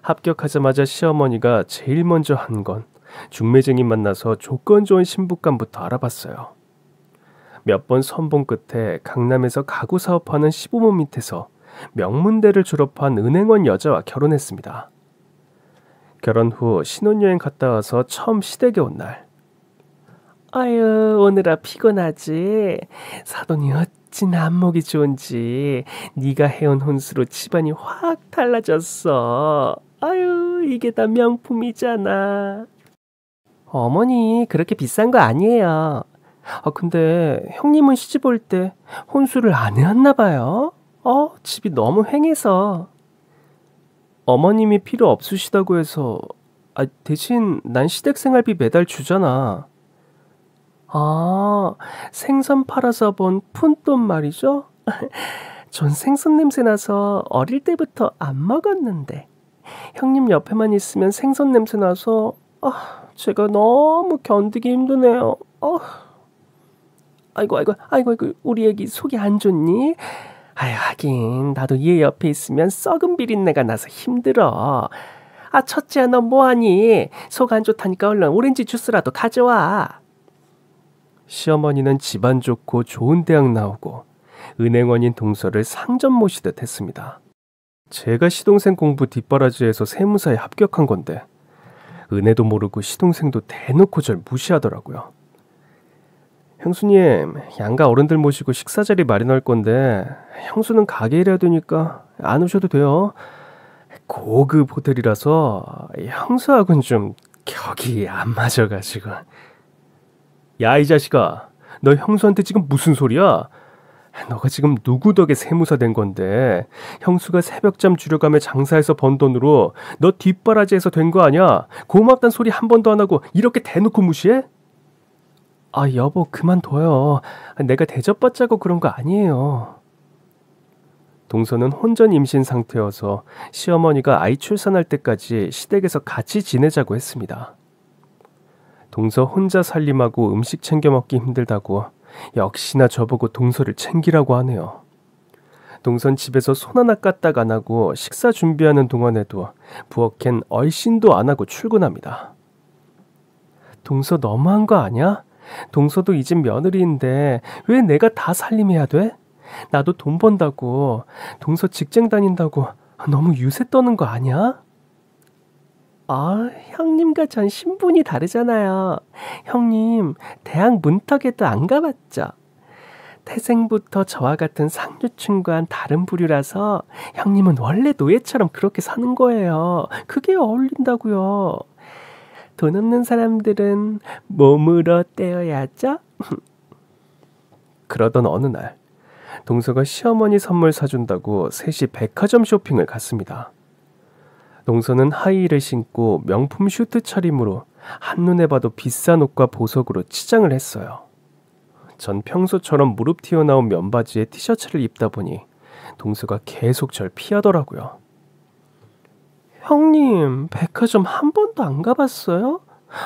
합격하자마자 시어머니가 제일 먼저 한 건 중매쟁이 만나서 조건 좋은 신부감부터 알아봤어요. 몇 번 선본 끝에 강남에서 가구 사업하는 시부모 밑에서 명문대를 졸업한 은행원 여자와 결혼했습니다. 결혼 후 신혼여행 갔다 와서 처음 시댁에 온 날. 아유, 오늘아 피곤하지? 사돈이 어찌나 안목이 좋은지 네가 해온 혼수로 집안이 확 달라졌어. 아유, 이게 다 명품이잖아. 어머니, 그렇게 비싼 거 아니에요. 근데 형님은 시집 올 때 혼수를 안 해왔나 봐요. 집이 너무 횡해서. 어머님이 필요 없으시다고 해서 대신 난 시댁 생활비 매달 주잖아. 생선 팔아서 번 푼돈 말이죠? 전 생선 냄새 나서 어릴 때부터 안 먹었는데 형님 옆에만 있으면 생선 냄새 나서 제가 너무 견디기 힘드네요. 아이고, 우리 애기 속이 안 좋니? 하긴 나도 얘 옆에 있으면 썩은 비린내가 나서 힘들어. 첫째야, 너 뭐하니? 속 안 좋다니까 얼른 오렌지 주스라도 가져와. 시어머니는 집안 좋고 좋은 대학 나오고 은행원인 동서를 상점 모시듯 했습니다. 제가 시동생 공부 뒷바라지해서 세무사에 합격한 건데 은혜도 모르고 시동생도 대놓고 절 무시하더라고요. 형수님, 양가 어른들 모시고 식사 자리 마련할 건데 형수는 가게 일해야 되니까 안 오셔도 돼요. 고급 호텔이라서 형수하고는 좀 격이 안 맞아가지고. 야, 이 자식아, 너 형수한테 지금 무슨 소리야? 너가 지금 누구 덕에 세무사 된 건데 형수가 새벽잠 줄여가며 장사해서 번 돈으로 너 뒷바라지해서 된 거 아니야? 고맙단 소리 한 번도 안 하고 이렇게 대놓고 무시해? 여보, 그만둬요. 내가 대접받자고 그런 거 아니에요. 동서는 혼전 임신 상태여서 시어머니가 아이 출산할 때까지 시댁에서 같이 지내자고 했습니다. 동서 혼자 살림하고 음식 챙겨 먹기 힘들다고 역시나 저보고 동서를 챙기라고 하네요. 동선 집에서 손 하나 까딱 안 하고 식사 준비하는 동안에도 부엌엔 얼씬도 안 하고 출근합니다. 동서 너무한 거 아니야? 동서도 이 집 며느리인데 왜 내가 다 살림해야 돼? 나도 돈 번다고, 동서 직장 다닌다고 너무 유세 떠는 거 아니야? 아, 형님과 전 신분이 다르잖아요. 형님, 대학 문턱에도 안 가봤죠? 태생부터 저와 같은 상류층과는 다른 부류라서 형님은 원래 노예처럼 그렇게 사는 거예요. 그게 어울린다고요. 돈 없는 사람들은 몸으로 떼어야죠. 그러던 어느 날 동서가 시어머니 선물 사준다고 셋이 백화점 쇼핑을 갔습니다. 동서는 하이힐을 신고 명품 슈트 차림으로 한눈에 봐도 비싼 옷과 보석으로 치장을 했어요. 전 평소처럼 무릎 튀어나온 면바지에 티셔츠를 입다 보니 동서가 계속 절 피하더라고요. 형님, 백화점 한 번도 안 가봤어요?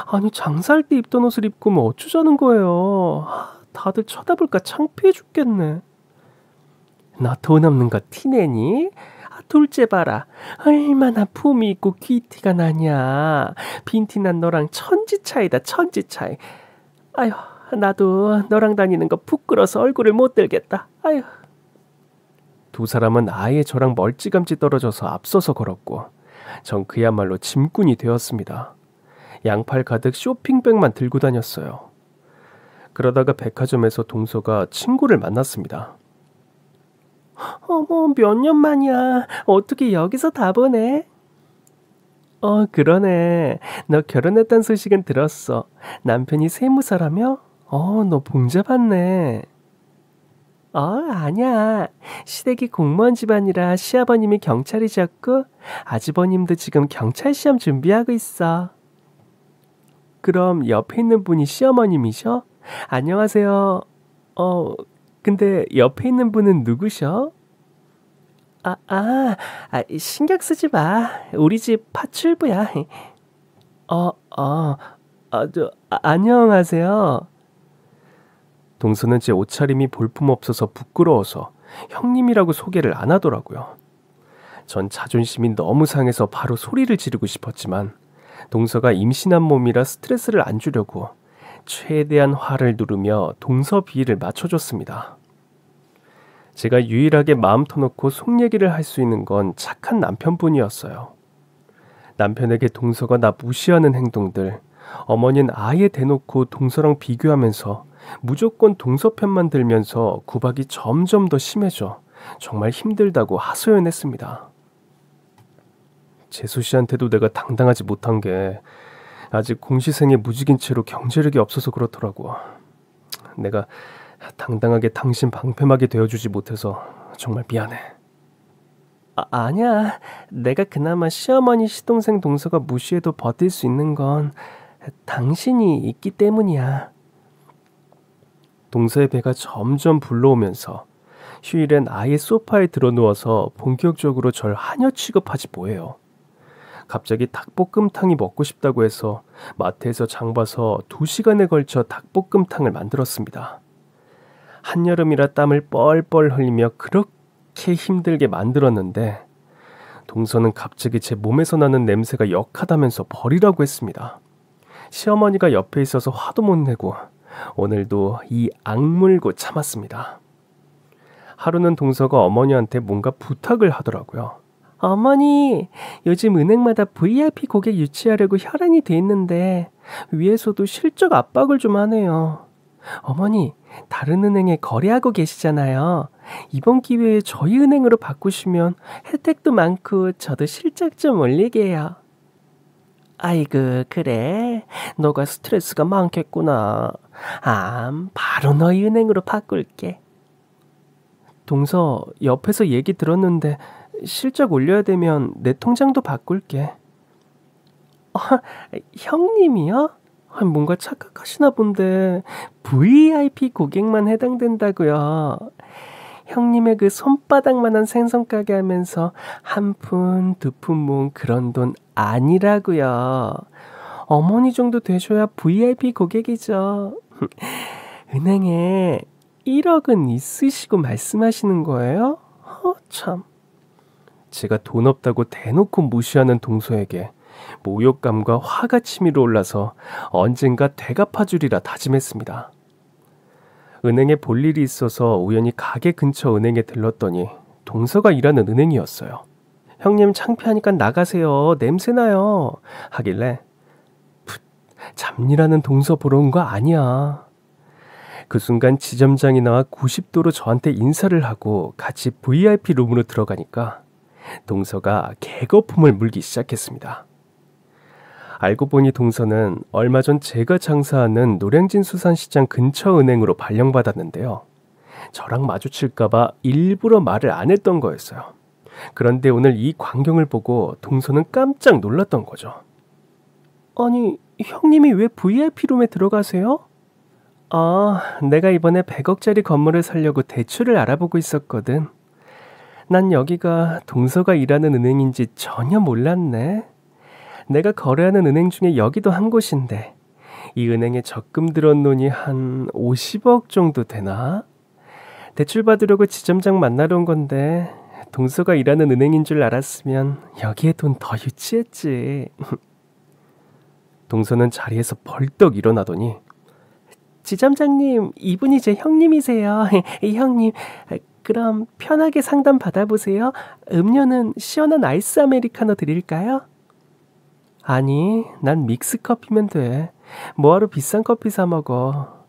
아니, 장사할 때 입던 옷을 입고 뭐 어쩌자는 거예요. 다들 쳐다볼까 창피해 죽겠네. 너 돈 없는 거 티내니? 둘째 봐라. 얼마나 품이 있고 귀티가 나냐. 빈티난 너랑 천지 차이다, 천지 차이. 아휴, 나도 너랑 다니는 거 부끄러워서 얼굴을 못 들겠다. 아휴. 두 사람은 아예 저랑 멀찌감치 떨어져서 앞서서 걸었고 전 그야말로 짐꾼이 되었습니다. 양팔 가득 쇼핑백만 들고 다녔어요. 그러다가 백화점에서 동서가 친구를 만났습니다. 어머, 몇 년 만이야. 어떻게 여기서 다 보네? 그러네. 너 결혼했다는 소식은 들었어. 남편이 세무사라며? 너 봉잡았네. 아니야. 시댁이 공무원 집안이라 시아버님이 경찰이셨고 아주버님도 지금 경찰 시험 준비하고 있어. 그럼 옆에 있는 분이 시어머님이셔? 안녕하세요. 근데 옆에 있는 분은 누구셔? 신경 쓰지 마. 우리 집 파출부야. 안녕하세요. 동서는 제 옷차림이 볼품없어서 부끄러워서 형님이라고 소개를 안 하더라고요. 전 자존심이 너무 상해서 바로 소리를 지르고 싶었지만 동서가 임신한 몸이라 스트레스를 안 주려고 최대한 화를 누르며 동서 비위를 맞춰줬습니다. 제가 유일하게 마음 터놓고 속 얘기를 할 수 있는 건 착한 남편뿐이었어요. 남편에게 동서가 나 무시하는 행동들, 어머니는 아예 대놓고 동서랑 비교하면서 무조건 동서 편만 들면서 구박이 점점 더 심해져 정말 힘들다고 하소연했습니다. 재수 씨한테도 내가 당당하지 못한 게 아직 공시생에 무직인 채로 경제력이 없어서 그렇더라고. 내가 당당하게 당신 방패막이 되어주지 못해서 정말 미안해. 아니야. 내가 그나마 시어머니 시동생 동서가 무시해도 버틸 수 있는 건 당신이 있기 때문이야. 동서의 배가 점점 불러오면서 휴일엔 아예 소파에 들어누워서 본격적으로 절 하녀 취급하지 뭐예요. 갑자기 닭볶음탕이 먹고 싶다고 해서 마트에서 장 봐서 2시간에 걸쳐 닭볶음탕을 만들었습니다. 한여름이라 땀을 뻘뻘 흘리며 그렇게 힘들게 만들었는데 동서는 갑자기 제 몸에서 나는 냄새가 역하다면서 버리라고 했습니다. 시어머니가 옆에 있어서 화도 못 내고 오늘도 이 악물고 참았습니다. 하루는 동서가 어머니한테 뭔가 부탁을 하더라고요. 어머니, 요즘 은행마다 VIP 고객 유치하려고 혈안이 돼 있는데 위에서도 실적 압박을 좀 하네요. 어머니, 다른 은행에 거래하고 계시잖아요. 이번 기회에 저희 은행으로 바꾸시면 혜택도 많고 저도 실적 좀 올리게요. 아이고, 그래? 너가 스트레스가 많겠구나. 바로 너희 은행으로 바꿀게. 동서, 옆에서 얘기 들었는데 실적 올려야 되면 내 통장도 바꿀게. 형님이요? 뭔가 착각하시나 본데 VIP 고객만 해당된다고요. 형님의 그 손바닥만한 생선 가게 하면서 한 푼, 두 푼 모은 그런 돈 아니라고요. 어머니 정도 되셔야 VIP 고객이죠. 은행에 1억은 있으시고 말씀하시는 거예요? 참. 제가 돈 없다고 대놓고 무시하는 동서에게 모욕감과 화가 치밀어 올라서 언젠가 되갚아주리라 다짐했습니다. 은행에 볼 일이 있어서 우연히 가게 근처 은행에 들렀더니 동서가 일하는 은행이었어요. 형님 창피하니까 나가세요. 냄새나요. 하길래 잡일하는 동서 보러 온 거 아니야. 그 순간 지점장이 나와 90도로 저한테 인사를 하고 같이 VIP 룸으로 들어가니까 동서가 개거품을 물기 시작했습니다. 알고 보니 동서는 얼마 전 제가 장사하는 노량진 수산시장 근처 은행으로 발령받았는데요. 저랑 마주칠까봐 일부러 말을 안 했던 거였어요. 그런데 오늘 이 광경을 보고 동서는 깜짝 놀랐던 거죠. 아니, 형님이 왜 VIP룸에 들어가세요? 아, 내가 이번에 100억짜리 건물을 사려고 대출을 알아보고 있었거든. 난 여기가 동서가 일하는 은행인지 전혀 몰랐네. 내가 거래하는 은행 중에 여기도 한 곳인데 이 은행에 적금 들어온 돈이 한 50억 정도 되나? 대출 받으려고 지점장 만나러 온 건데 동서가 일하는 은행인 줄 알았으면 여기에 돈 더 유치했지. 동서는 자리에서 벌떡 일어나더니 지점장님, 이분이 제 형님이세요. 형님, 그럼 편하게 상담 받아보세요. 음료는 시원한 아이스 아메리카노 드릴까요? 아니, 난 믹스커피면 돼. 뭐하러 비싼 커피 사 먹어.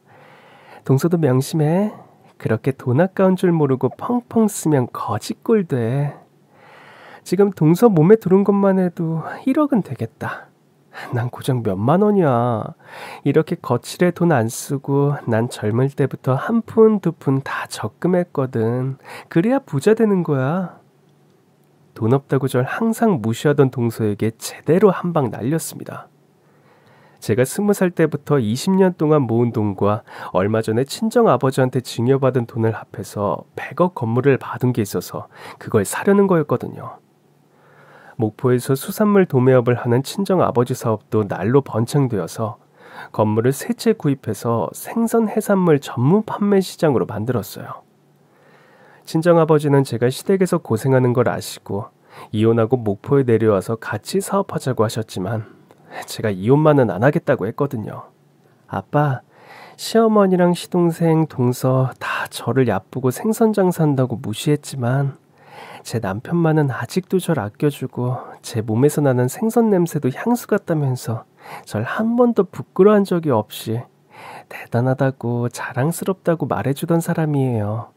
동서도 명심해. 그렇게 돈 아까운 줄 모르고 펑펑 쓰면 거지꼴 돼. 지금 동서 몸에 들어온 것만 해도 1억은 되겠다. 난 고작 몇만 원이야. 이렇게 거칠에 돈 안 쓰고 난 젊을 때부터 한 푼 두 푼 다 적금했거든. 그래야 부자 되는 거야. 돈 없다고 절 항상 무시하던 동서에게 제대로 한 방 날렸습니다. 제가 20살 때부터 20년 동안 모은 돈과 얼마 전에 친정아버지한테 증여받은 돈을 합해서 100억 건물을 받은 게 있어서 그걸 사려는 거였거든요. 목포에서 수산물 도매업을 하는 친정아버지 사업도 날로 번창되어서 건물을 세 채 구입해서 생선 해산물 전문 판매 시장으로 만들었어요. 친정아버지는 제가 시댁에서 고생하는 걸 아시고 이혼하고 목포에 내려와서 같이 사업하자고 하셨지만 제가 이혼만은 안 하겠다고 했거든요. 아빠, 시어머니랑 시동생, 동서 다 저를 얕보고 생선 장사한다고 무시했지만 제 남편만은 아직도 절 아껴주고 제 몸에서 나는 생선 냄새도 향수 같다면서 절 한 번도 부끄러워한 적이 없이 대단하다고 자랑스럽다고 말해주던 사람이에요.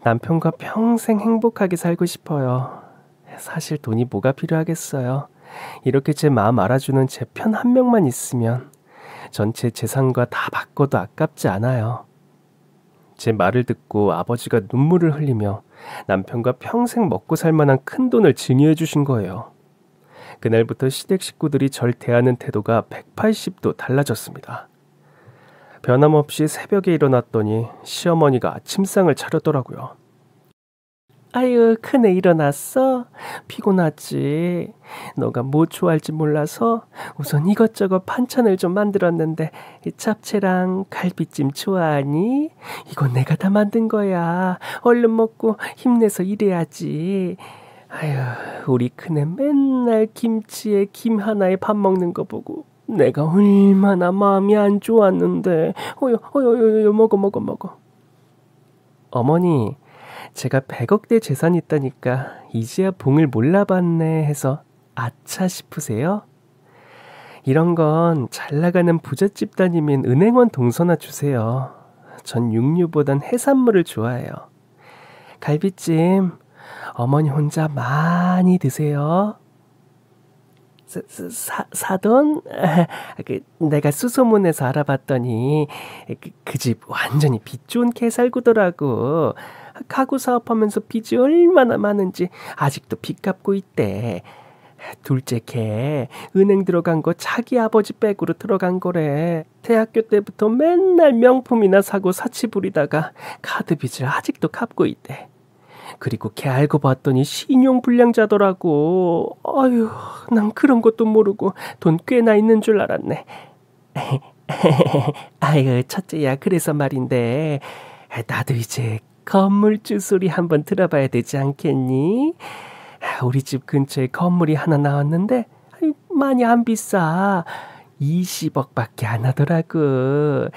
남편과 평생 행복하게 살고 싶어요. 사실 돈이 뭐가 필요하겠어요. 이렇게 제 마음 알아주는 제 편 한 명만 있으면 전체 재산과 다 바꿔도 아깝지 않아요. 제 말을 듣고 아버지가 눈물을 흘리며 남편과 평생 먹고 살 만한 큰 돈을 증여해 주신 거예요. 그날부터 시댁 식구들이 절 대하는 태도가 180도 달라졌습니다. 변함없이 새벽에 일어났더니 시어머니가 아침상을 차렸더라고요. 아유, 큰애 일어났어? 피곤하지? 너가 뭐 좋아할지 몰라서 우선 이것저것 반찬을 좀 만들었는데 잡채랑 갈비찜 좋아하니? 이거 내가 다 만든 거야. 얼른 먹고 힘내서 일해야지. 아유, 우리 큰애 맨날 김치에 김 하나에 밥 먹는 거 보고 내가 얼마나 마음이 안 좋았는데. 어여 먹어. 어머니, 제가 100억대 재산이 있다니까 이제야 봉을 몰라봤네 해서 아차 싶으세요? 이런 건 잘나가는 부잣집 따님인 은행원 동서나 주세요. 전 육류보단 해산물을 좋아해요. 갈비찜 어머니 혼자 많이 드세요. 사돈? 내가 수소문에서 알아봤더니 그 집 완전히 빚 좋은 개살구더라고. 가구 사업하면서 빚이 얼마나 많은지 아직도 빚 갚고 있대. 둘째 걔 은행 들어간 거 자기 아버지 백으로 들어간 거래. 대학교 때부터 맨날 명품이나 사고 사치 부리다가 카드 빚을 아직도 갚고 있대. 그리고 걔 알고 봤더니 신용불량자더라고. 아유, 난 그런 것도 모르고 돈 꽤나 있는 줄 알았네. 아유, 첫째야, 그래서 말인데 나도 이제 건물주 소리 한번 들어봐야 되지 않겠니? 우리 집 근처에 건물이 하나 나왔는데 많이 안 비싸. 20억밖에 안 하더라고.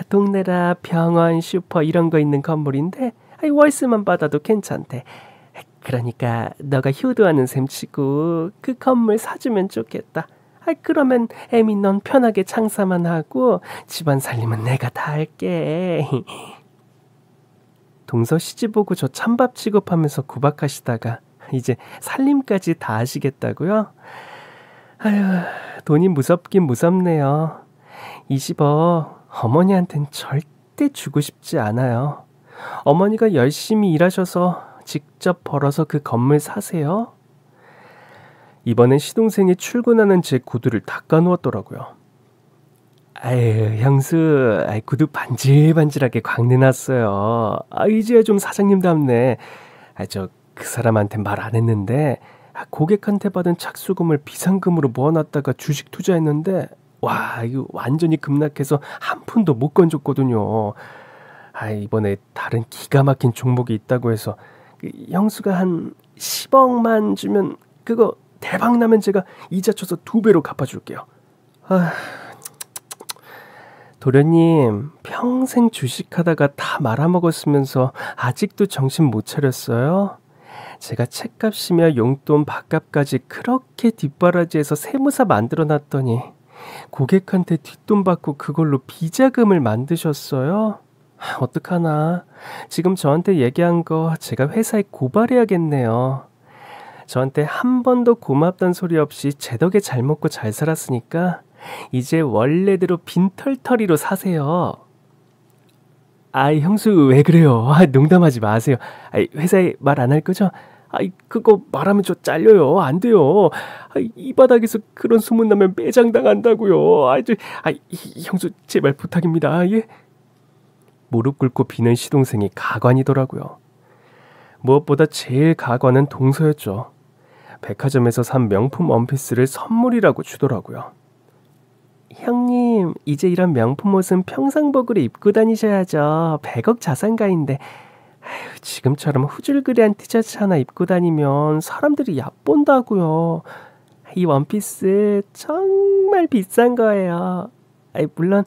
동네라 병원, 슈퍼 이런 거 있는 건물인데 월세만 받아도 괜찮대. 그러니까 너가 효도하는 셈 치고 그 건물 사주면 좋겠다. 그러면 애미 넌 편하게 장사만 하고 집안 살림은 내가 다 할게. 동서 시집 오고 저 찬밥 취급하면서 구박하시다가 이제 살림까지 다 하시겠다고요? 아휴, 돈이 무섭긴 무섭네요. 20억 어머니한텐 절대 주고 싶지 않아요. 어머니가 열심히 일하셔서 직접 벌어서 그 건물 사세요. 이번엔 시동생이 출근하는 제 구두를 닦아놓았더라고요. 아유, 형수, 구두 반질반질하게 광내놨어요. 이제야 좀 사장님답네. 그 사람한테 말 안 했는데 고객한테 받은 착수금을 비상금으로 모아놨다가 주식 투자했는데 와, 이거 완전히 급락해서 한 푼도 못 건졌거든요. 이번에 다른 기가 막힌 종목이 있다고 해서 형수가 한 10억만 주면 그거 대박 나면 제가 이자 쳐서 2배로 갚아줄게요. 도련님, 평생 주식하다가 다 말아먹었으면서 아직도 정신 못 차렸어요? 제가 책값이며 용돈 밥값까지 그렇게 뒷바라지해서 세무사 만들어놨더니 고객한테 뒷돈 받고 그걸로 비자금을 만드셨어요? 어떡하나. 지금 저한테 얘기한 거 제가 회사에 고발해야겠네요. 저한테 한 번도 고맙단 소리 없이 제 덕에 잘 먹고 잘 살았으니까 이제 원래대로 빈털터리로 사세요. 형수 왜 그래요? 농담하지 마세요. 회사에 말 안 할 거죠? 그거 말하면 저 잘려요. 안 돼요. 이 바닥에서 그런 소문 나면 매장당한다고요. 형수 제발 부탁입니다. 예? 무릎 꿇고 비는 시동생이 가관이더라고요. 무엇보다 제일 가관은 동서였죠. 백화점에서 산 명품 원피스를 선물이라고 주더라고요. 형님, 이제 이런 명품 옷은 평상복으로 입고 다니셔야죠. 100억 자산가인데. 지금처럼 후줄그레한 티셔츠 하나 입고 다니면 사람들이 얕본다고요. 이 원피스 정말 비싼 거예요. 물론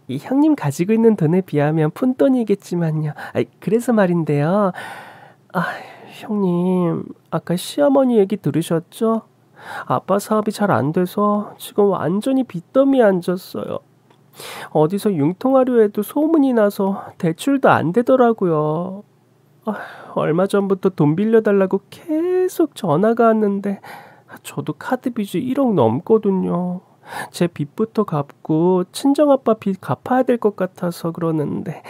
이 형님 가지고 있는 돈에 비하면 푼돈이겠지만요. 그래서 말인데요. 형님, 아까 시어머니 얘기 들으셨죠? 아빠 사업이 잘 안 돼서 지금 완전히 빚더미에 앉았어요. 어디서 융통하려 해도 소문이 나서 대출도 안 되더라고요. 얼마 전부터 돈 빌려달라고 계속 전화가 왔는데 저도 카드 빚이 1억 넘거든요. 제 빚부터 갚고 친정아빠 빚 갚아야 될 것 같아서 그러는데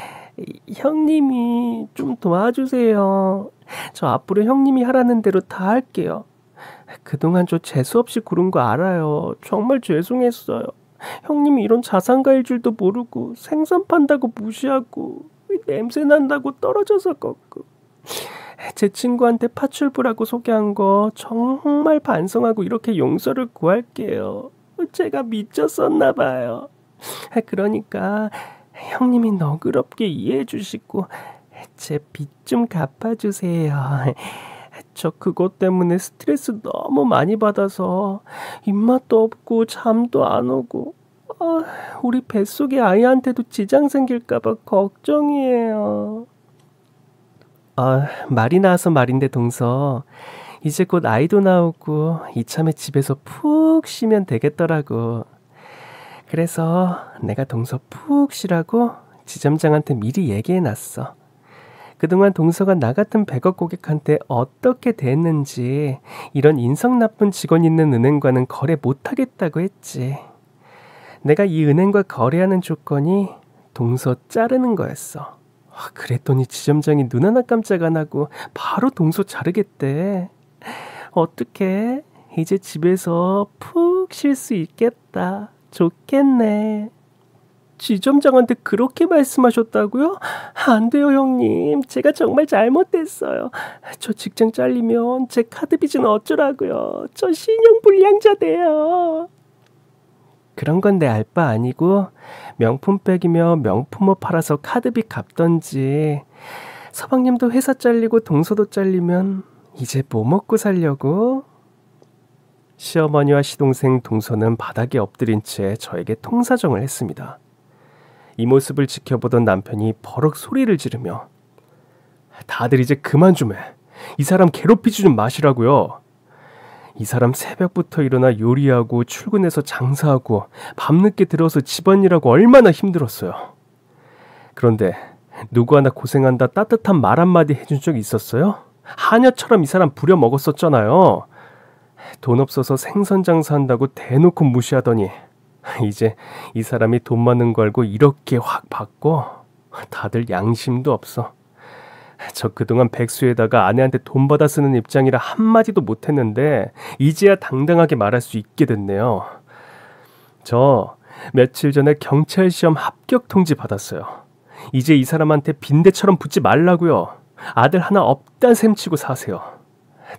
형님이 좀 도와주세요. 저 앞으로 형님이 하라는 대로 다 할게요. 그동안 저 재수없이 굴은 거 알아요. 정말 죄송했어요. 형님이 이런 자산가일 줄도 모르고 생선 판다고 무시하고 냄새 난다고 떨어져서 걷고 제 친구한테 파출부라고 소개한 거 정말 반성하고 이렇게 용서를 구할게요. 제가 미쳤었나 봐요. 그러니까 형님이 너그럽게 이해해 주시고 제 빚 좀 갚아주세요. 저 그것 때문에 스트레스 너무 많이 받아서 입맛도 없고 잠도 안 오고 우리 뱃속의 아이한테도 지장 생길까봐 걱정이에요. 말이 나와서 말인데 동서, 이제 곧 아이도 나오고 이참에 집에서 푹 쉬면 되겠더라고. 그래서 내가 동서 푹 쉬라고 지점장한테 미리 얘기해놨어. 그동안 동서가 나 같은 100억 고객한테 어떻게 대했는지, 이런 인성 나쁜 직원 있는 은행과는 거래 못하겠다고 했지. 내가 이 은행과 거래하는 조건이 동서 자르는 거였어. 그랬더니 지점장이 눈 하나 깜짝 안 하고 바로 동서 자르겠대. 어떡해? 이제 집에서 푹 쉴 수 있겠다. 좋겠네. 지점장한테 그렇게 말씀하셨다고요? 안 돼요, 형님. 제가 정말 잘못했어요. 저 직장 잘리면 제 카드 빚은 어쩌라고요. 저 신용불량자 돼요. 그런 건 내 알 바 아니고 명품백이며 명품옷 팔아서 카드빚 갚던지 서방님도 회사 잘리고 동서도 잘리면 이제 뭐 먹고 살려고? 시어머니와 시동생 동서는 바닥에 엎드린 채 저에게 통사정을 했습니다. 이 모습을 지켜보던 남편이 버럭 소리를 지르며 다들 이제 그만 좀 해. 이 사람 괴롭히지 좀 마시라고요. 이 사람 새벽부터 일어나 요리하고 출근해서 장사하고 밤늦게 들어서 집안일하고 얼마나 힘들었어요. 그런데 누구 하나 고생한다 따뜻한 말 한마디 해준 적 있었어요? 하녀처럼 이 사람 부려먹었었잖아요. 돈 없어서 생선 장사한다고 대놓고 무시하더니 이제 이 사람이 돈 많은 거 알고 이렇게 확 받고 다들 양심도 없어. 저 그동안 백수에다가 아내한테 돈 받아 쓰는 입장이라 한마디도 못했는데 이제야 당당하게 말할 수 있게 됐네요. 저 며칠 전에 경찰 시험 합격 통지 받았어요. 이제 이 사람한테 빈대처럼 붙지 말라고요. 아들 하나 없단 셈치고 사세요.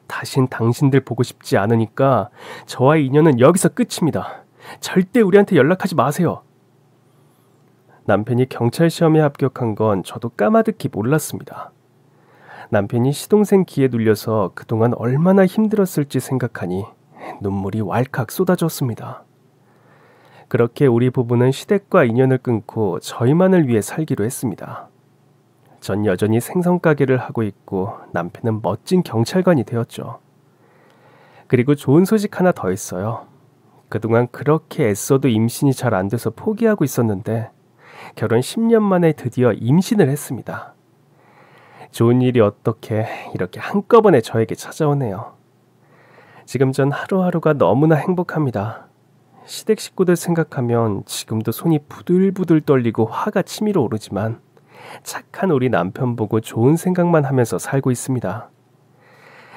다신 당신들 보고 싶지 않으니까 저와의 인연은 여기서 끝입니다. 절대 우리한테 연락하지 마세요. 남편이 경찰 시험에 합격한 건 저도 까마득히 몰랐습니다. 남편이 시동생 기에 눌려서 그동안 얼마나 힘들었을지 생각하니 눈물이 왈칵 쏟아졌습니다. 그렇게 우리 부부는 시댁과 인연을 끊고 저희만을 위해 살기로 했습니다. 전 여전히 생선 가게를 하고 있고 남편은 멋진 경찰관이 되었죠. 그리고 좋은 소식 하나 더 있어요. 그동안 그렇게 애써도 임신이 잘 안 돼서 포기하고 있었는데 결혼 10년 만에 드디어 임신을 했습니다. 좋은 일이 어떻게 이렇게 한꺼번에 저에게 찾아오네요. 지금 전 하루하루가 너무나 행복합니다. 시댁 식구들 생각하면 지금도 손이 부들부들 떨리고 화가 치밀어 오르지만 착한 우리 남편 보고 좋은 생각만 하면서 살고 있습니다.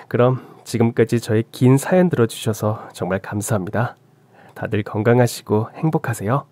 그럼 지금까지 저의 긴 사연 들어주셔서 정말 감사합니다. 다들 건강하시고 행복하세요.